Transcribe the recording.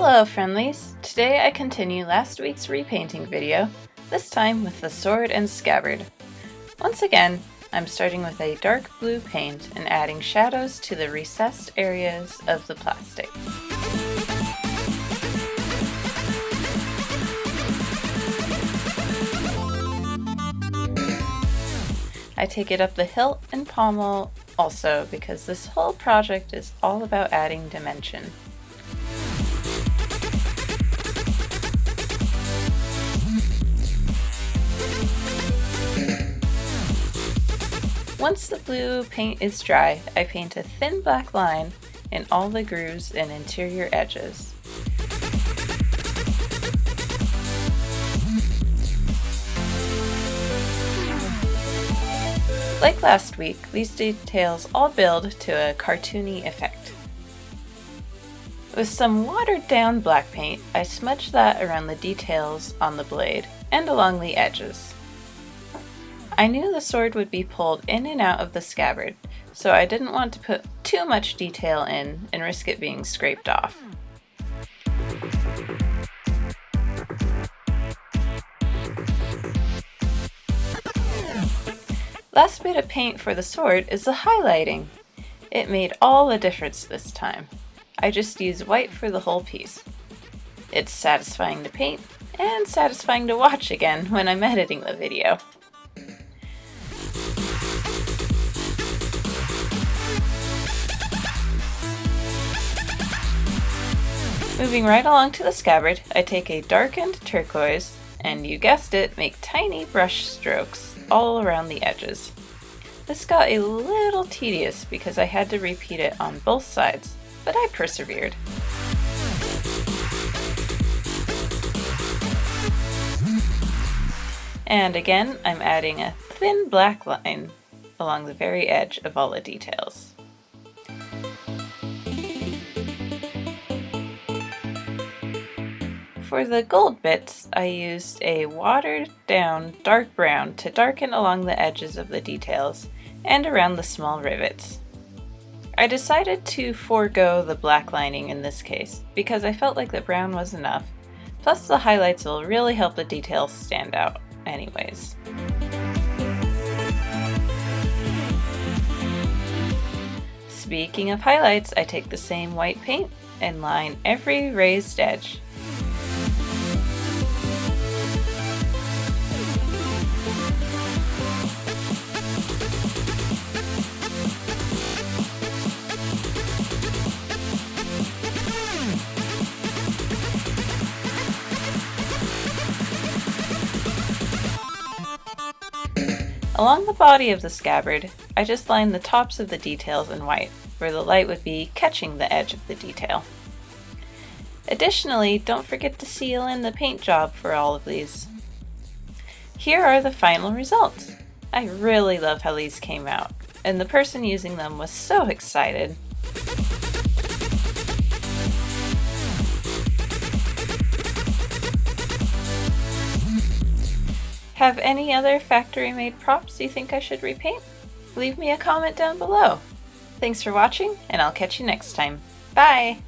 Hello friendlies! Today I continue last week's repainting video, this time with the sword and scabbard. Once again, I'm starting with a dark blue paint and adding shadows to the recessed areas of the plastic. I take it up the hilt and pommel also because this whole project is all about adding dimension. Once the blue paint is dry, I paint a thin black line in all the grooves and interior edges. Like last week, these details all build to a cartoony effect. With some watered down black paint, I smudge that around the details on the blade and along the edges. I knew the sword would be pulled in and out of the scabbard, so I didn't want to put too much detail in and risk it being scraped off. Last bit of paint for the sword is the highlighting. It made all the difference this time. I just use white for the whole piece. It's satisfying to paint and satisfying to watch again when I'm editing the video. Moving right along to the scabbard, I take a darkened turquoise and, you guessed it, make tiny brush strokes all around the edges. This got a little tedious because I had to repeat it on both sides, but I persevered. And again, I'm adding a thin black line along the very edge of all the details. For the gold bits, I used a watered down dark brown to darken along the edges of the details and around the small rivets. I decided to forego the black lining in this case because I felt like the brown was enough, plus the highlights will really help the details stand out anyways. Speaking of highlights, I take the same white paint and line every raised edge. Along the body of the scabbard, I just line the tops of the details in white, where the light would be catching the edge of the detail. Additionally, don't forget to seal in the paint job for all of these. Here are the final results. I really love how these came out, and the person using them was so excited. Have any other factory-made props you think I should repaint? Leave me a comment down below. Thanks for watching, and I'll catch you next time. Bye!